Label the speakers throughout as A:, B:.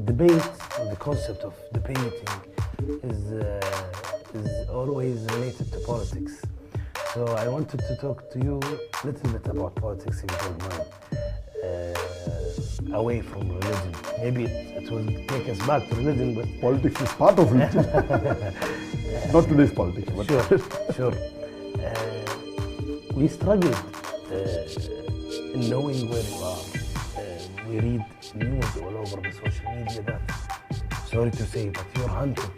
A: Debate, the concept of debating is always related to politics. So I wanted to talk to you a little bit about politics, if you don't mind, away from religion. Maybe it will take us back to religion, but
B: politics is part of religion. Not today's politics. But
A: Sure. We struggled in knowing where you are. We read news all over the social media that, sorry to say, but you're hunted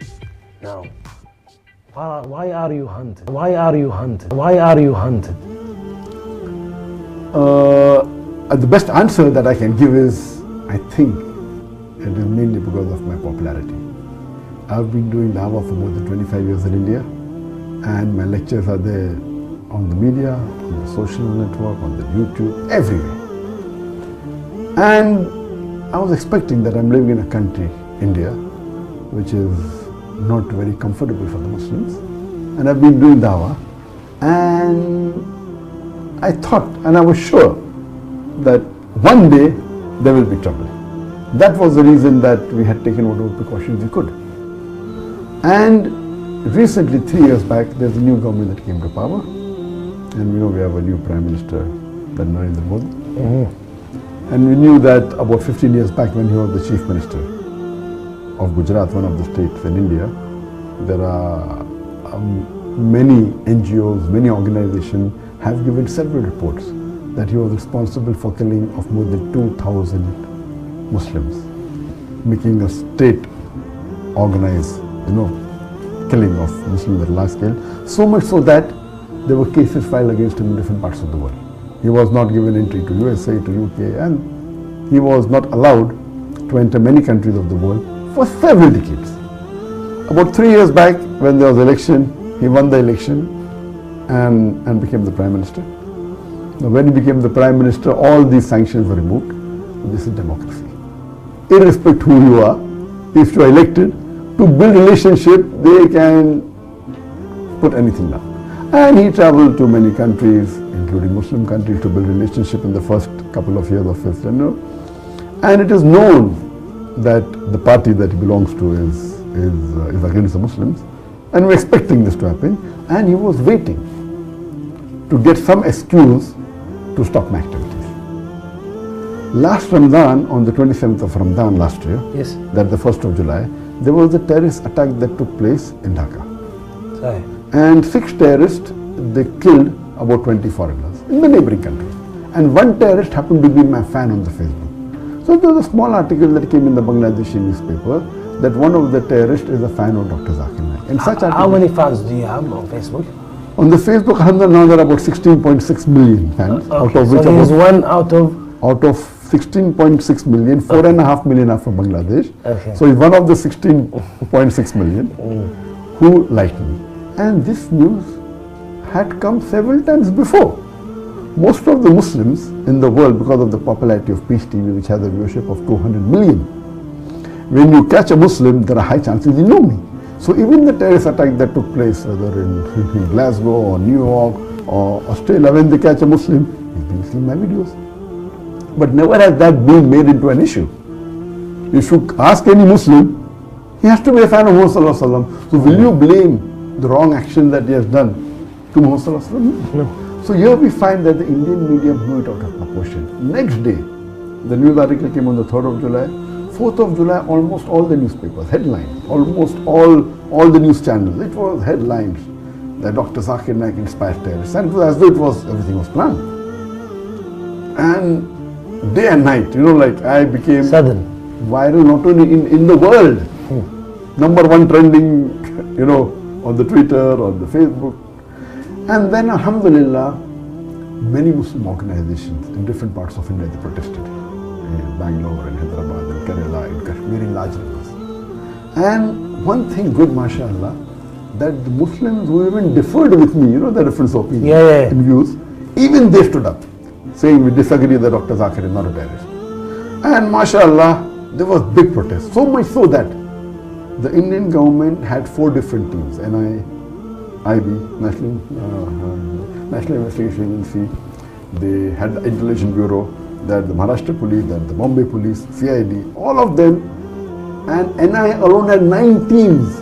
A: now. Why are you hunted? Why are you hunted? Why are you hunted?
B: The best answer that I can give is, I think it is mainly because of my popularity. I've been doing dawah for more than 25 years in India, and my lectures are there on the media, on the social network, on the YouTube, everywhere. And I was expecting that I'm living in a country, India, which is not very comfortable for the Muslims, and I've been doing dawah, and I thought, and I was sure that one day there will be trouble. That was the reason that we had taken whatever precautions we could. And recently, 3 years back, there's a new government that came to power, and we know we have a new Prime Minister, that Narendra Modi. And we knew that about 15 years back, when he was the Chief Minister of Gujarat, one of the states in India, there are many NGOs, many organizations have given several reports that he was responsible for killing of more than 2,000 Muslims, making a state organized, killing of Muslims at large scale. So much so that there were cases filed against him in different parts of the world. He was not given entry to USA, to UK, and he was not allowed to enter many countries of the world for several decades. About 3 years back, when there was election, he won the election and became the Prime Minister. Now, when he became the Prime Minister, all these sanctions were removed. This is democracy. Irrespective of who you are, if you are elected, to build relationship, they can put anything down. And he traveled to many countries, including Muslim countries, to build relationship in the first couple of years of his tenure. And it is known that the party that he belongs to is against the Muslims. And we're expecting this to happen. And he was waiting to get some excuse to stop my activities. Last Ramadan, on the 27th of Ramadan last year,
A: yes,
B: that the 1st of July, there was a terrorist attack that took place in Dhaka.
A: Sorry.
B: And 6 terrorists, they killed about 20 foreigners in the neighboring country. And one terrorist happened to be my fan on the Facebook. So there was a small article that came in the Bangladeshi newspaper that one of the terrorists is a fan of Dr. Zakir Naik. And such
A: How many fans do you have on Facebook?
B: On the Facebook, alhamdulillah, now there are about 16.6 million fans.
A: Okay.
B: Out of which
A: so he is one out of
B: 16.6 million, 4.5 million are from Bangladesh.
A: Okay.
B: So he's one of the 16.6 million who liked me. And this news had come several times before. Most of the Muslims in the world, because of the popularity of Peace TV, which has a viewership of 200 million, when you catch a Muslim, there are high chances you know me. So even the terrorist attack that took place, whether in Glasgow or New York or Australia, when they catch a Muslim, they've seen my videos. But never has that been made into an issue. If you ask any Muslim, he has to be a fan of Muhammad Sallallahu Alaihi Wasallam. So will you blame the wrong action that he has done to Muhammad Sallallahu Alaihi Wasallam?
A: No.
B: So here we find that the Indian media blew it out of proportion. Next day, the news article came on the 3rd of July. 4th of July, almost all the newspapers, headlines, almost all the news channels, it was headlines that Dr. Zakir Naik inspired terrorists. And it was as though everything was planned. And day and night, I became viral not only in the world, #1 trending, on the Twitter, on the Facebook. And then, alhamdulillah, many Muslim organizations in different parts of India, they protested. In Bangalore, in Hyderabad, in Kerala, in Kashmir, in large numbers. And one thing good, mashallah, that the Muslims who even differed with me, the difference of opinion in views, even they stood up, saying we disagree that Dr. Zakir is not a terrorist. And mashallah, there was big protest. So much so that the Indian government had 4 different teams, NIB, National Investigation Agency, they had the Intelligence Bureau, that the Maharashtra police, that the Bombay police, CID, all of them, and NI alone had 9 teams,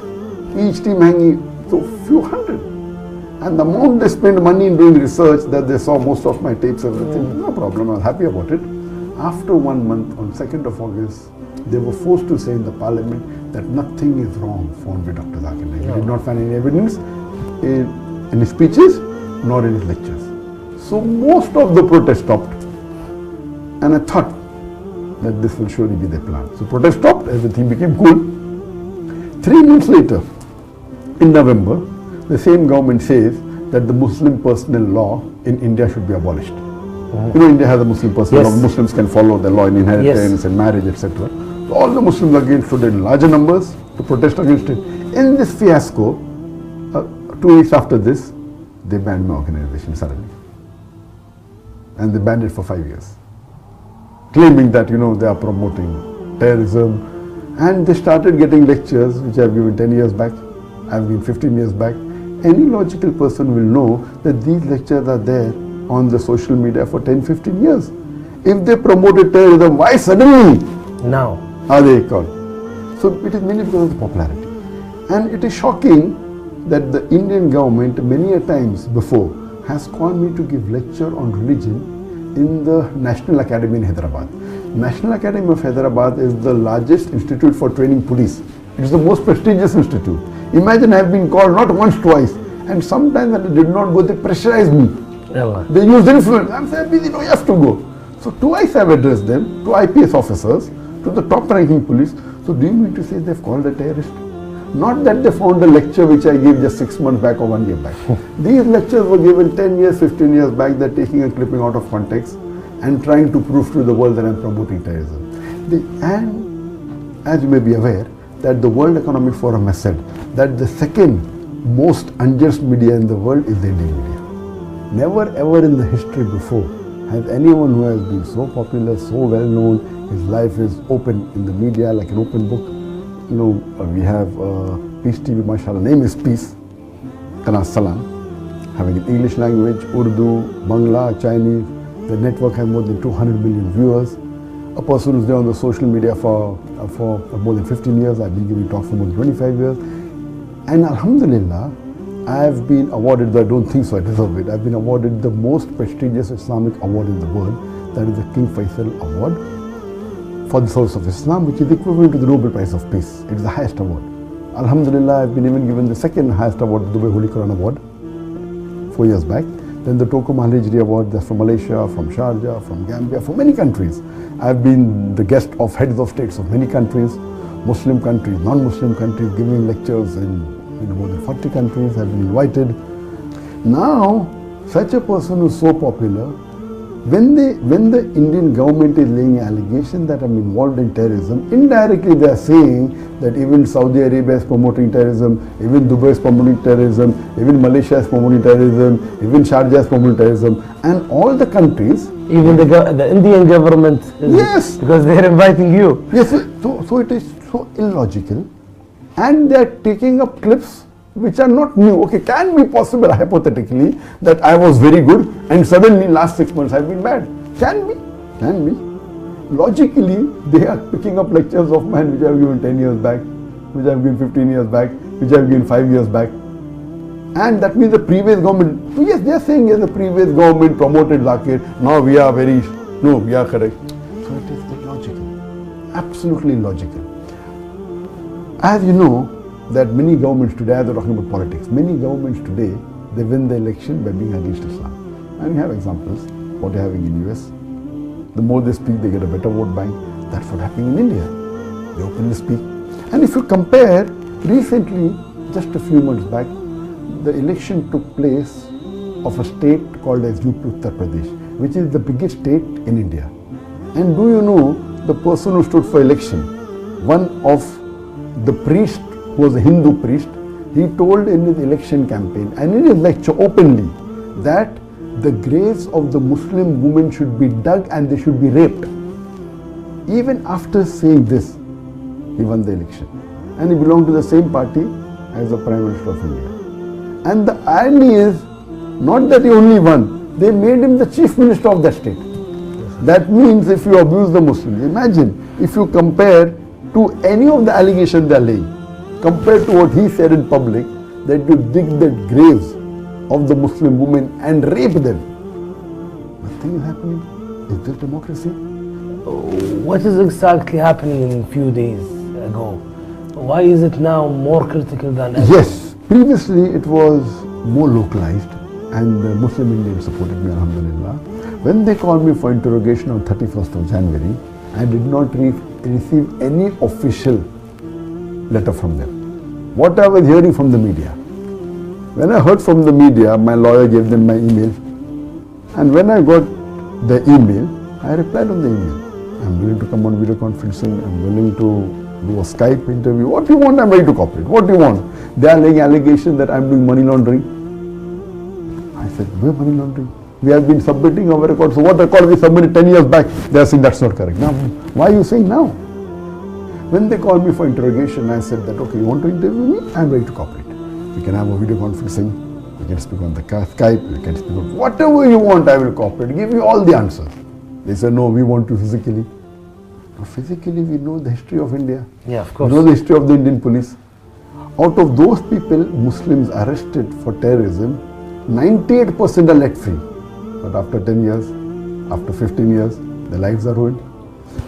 B: each team hanging so few hundred. And the amount they spent money in doing research, that they saw most of my tapes, everything, no problem, I was happy about it. After 1 month, on 2nd of August, they were forced to say in the parliament that nothing is wrong found with Dr. Zakir Naik. We did not find any evidence in his speeches nor in his lectures. So most of the protest stopped, and I thought that this will surely be their plan. So protest stopped, everything became cool. 3 months later, in November, the same government says that the Muslim personal law in India should be abolished. You know, India has a Muslim personal law. Muslims can follow the law in inheritance and marriage, etc. So all the Muslims again stood in larger numbers to protest against it. In this fiasco, 2 weeks after this, they banned my organization suddenly. And they banned it for 5 years. Claiming that, you know, they are promoting terrorism. And they started getting lectures, which I have given 10 years back, I have given 15 years back. Any logical person will know that these lectures are there on the social media for 10-15 years. If they promoted terrorism, why suddenly
A: now
B: are they called? So it is mainly because of the popularity. And it is shocking that the Indian government many a times before has called me to give lecture on religion in the National Academy in Hyderabad. National Academy of Hyderabad is the largest institute for training police. It is the most prestigious institute. Imagine I have been called not once, twice, and sometimes when I did not go, they pressurized me. They used influence. I'm saying, busy, no, you have to go. So twice I've addressed them, to IPS officers, to the top ranking police. So do you mean to say they've called a terrorist? Not that they found a lecture which I gave just 6 months back or 1 year back. These lectures were given 10 years, 15 years back. They're taking a clipping out of context and trying to prove to the world that I'm promoting terrorism. And as you may be aware, that the World Economic Forum has said that the second most unjust media in the world is the Indian media. Never ever in the history before has anyone who has been so popular, so well known, his life is open in the media like an open book. You know, we have Peace TV, mashallah, name is Peace, Kana Salam, having an English language, Urdu, Bangla, Chinese. The network has more than 200 million viewers. A person who's there on the social media for more than 15 years. I've been giving talks for more than 25 years. And Alhamdulillah, I've been awarded, though I don't think so, I deserve it, I've been awarded the most prestigious Islamic award in the world, that is the King Faisal Award for the service of Islam, which is equivalent to the Nobel Prize of Peace. It is the highest award. Alhamdulillah, I've been even given the second highest award, the Dubai Holy Quran Award, 4 years back. Then the Toko Al-Hijri Award, that's from Malaysia, from Sharjah, from Gambia, from many countries. I've been the guest of heads of states of many countries, Muslim countries, non-Muslim countries, giving lectures in more than 40 countries. I've been invited. Now, such a person who's so popular, when the Indian government is laying an allegation that I'm involved in terrorism, indirectly they are saying that even Saudi Arabia is promoting terrorism, even Dubai is promoting terrorism, even Malaysia is promoting terrorism, even Sharjah is promoting terrorism, and all the countries. Even the Indian government. Yes. Because they are inviting you. Yes. So it is so illogical, and they are taking up clips which are not new. Okay, can be possible hypothetically that I was very good and suddenly last 6 months I've been bad. Can be. Logically, they are picking up lectures of mine which I've given 10 years back, which I've given 15 years back, which I've given 5 years back. And that means the previous government, so yes, they are saying yes, the previous government promoted Zakir, now we are we are correct. So it is illogical, absolutely illogical. As you know, that many governments today, as they're talking about politics, many governments today, they win the election by being against Islam. And we have examples, what they're having in US. The more they speak, they get a better vote bank. That's what happening in India. They openly speak. And if you compare, recently, just a few months back, the election took place of a state called as UP Uttar Pradesh, which is the biggest state in India. And do you know, the person who stood for election, one of the priest, who was a Hindu priest, he told in his election campaign and in his lecture openly that the graves of the Muslim women should be dug and they should be raped. Even after saying this, he won the election. And he belonged to the same party as the Prime Minister of India. And the irony is, not that he only won, they made him the Chief Minister of that state. That means if you abuse the Muslims, imagine if you compare to any of the allegations they are laying, compared to what he said in public, that you dig the graves of the Muslim women and rape them. Nothing is happening. Is this democracy?
A: What is exactly happening in a few days ago? Why is it now more critical than ever?
B: Yes, previously it was more localized and the Muslim Indians supported me, alhamdulillah. When they called me for interrogation on 31st of January, I did not receive any official letter from them. What I was hearing from the media. When I heard from the media, my lawyer gave them my email. And when I got the email, I replied on the email. I'm willing to come on video conferencing, I'm willing to do a Skype interview. What do you want? I'm ready to cooperate. What do you want? They are laying allegations that I'm doing money laundering. I said, we're money laundering. We have been submitting our records. So what record we submitted 10 years back, they are saying that's not correct. Now, why are you saying now? When they called me for interrogation, I said that, okay, you want to interview me? I'm ready to cooperate. We can have a video conferencing, we can speak on the Skype, we can speak on whatever you want, I will cooperate, give you all the answers. They said, no, we want you physically. Now, physically, we know the history of India.
A: Yeah, of course.
B: We know the history of the Indian police. Out of those people, Muslims arrested for terrorism, 98% are let free. But after 10 years, after 15 years, their lives are ruined.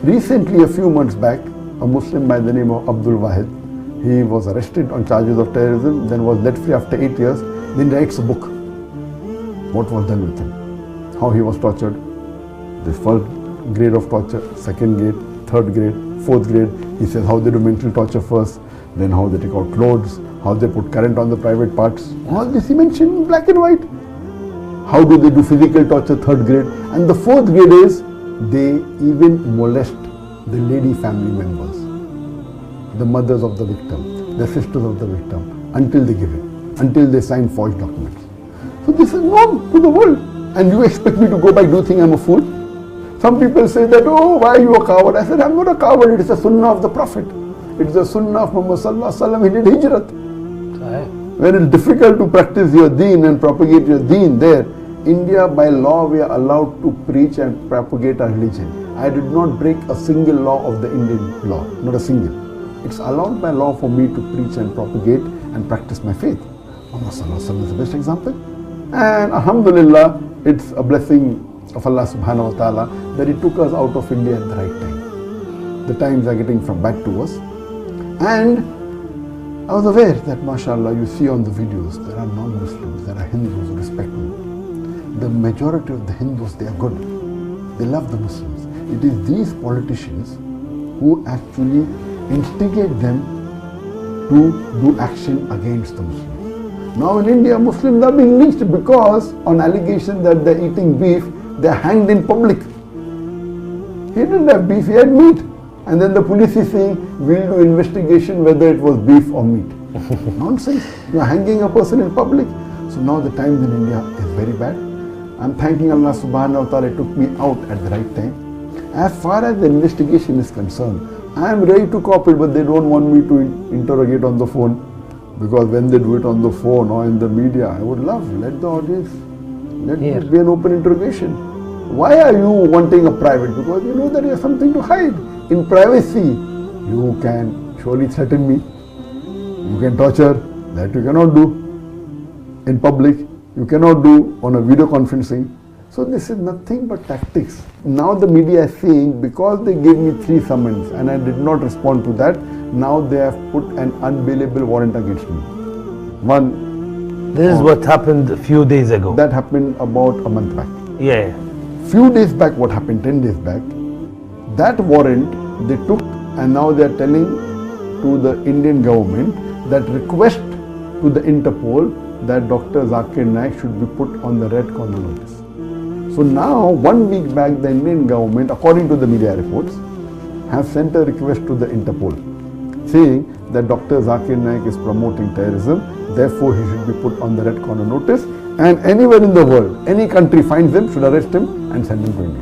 B: Recently, a few months back, a Muslim by the name of Abdul Wahid, he was arrested on charges of terrorism, then was let free after 8 years, then writes a book. What was done with him? How he was tortured. The first grade of torture, second grade, third grade, fourth grade. He says how they do mental torture first, then how they take out clothes, how they put current on the private parts. All this he mentioned in black and white. How do they do physical torture, third grade. And the fourth grade is, they even molest the lady family members, the mothers of the victim, the sisters of the victim, until they give it, until they sign forged documents. So this is known to the world. And you expect me to go back, do you think I'm a fool? Some people say that, oh, why are you a coward? I said, I'm not a coward, it is a sunnah of the Prophet. It is a sunnah of Muhammad sallallahu alaihi wasallam, he did hijrat. When it's difficult to practice your deen and propagate your deen there, India, by law, we are allowed to preach and propagate our religion. I did not break a single law of the Indian law, not a single. It's allowed by law for me to preach and propagate and practice my faith. Muhammad sallallahu alaihi wasallam is the best example. And alhamdulillah, it's a blessing of Allah subhanahu wa ta'ala that He took us out of India at the right time. The times are getting from back to us. And I was aware that, mashallah, you see on the videos, there are non-Muslims, there are Hindus who respect me. The majority of the Hindus, they are good. They love the Muslims. It is these politicians who actually instigate them to do action against the Muslims. Now in India, Muslims are being lynched because on allegation that they're eating beef, they're hanged in public. He didn't have beef, he had meat. And then the police is saying, we'll do investigation whether it was beef or meat. Nonsense. You're hanging a person in public. So now the times in India is very bad. I'm thanking Allah subhanahu wa ta'ala, it took me out at the right time. As far as the investigation is concerned, I am ready to cooperate, but they don't want me to interrogate on the phone. Because when they do it on the phone or in the media, I would love, let the audience, let it be an open interrogation. Why are you wanting a private? Because you know that you have something to hide. In privacy, you can surely threaten me. You can torture, that you cannot do. In public, you cannot do on a video conferencing. So this is nothing but tactics. Now the media is saying, because they gave me 3 summons and I did not respond to that, now they have put an unbailable warrant against me. One.
A: This is what happened a few days ago.
B: That happened about a month back.
A: Yeah.
B: Few days back, what happened, 10 days back, that warrant they took and now they are telling to the Indian government that request to the Interpol that Dr. Zakir Naik should be put on the red corner notice. So now, 1 week back, the Indian government, according to the media reports, have sent a request to the Interpol saying that Dr. Zakir Naik is promoting terrorism, therefore he should be put on the red corner notice, and anywhere in the world, any country finds him, should arrest him and send him to India.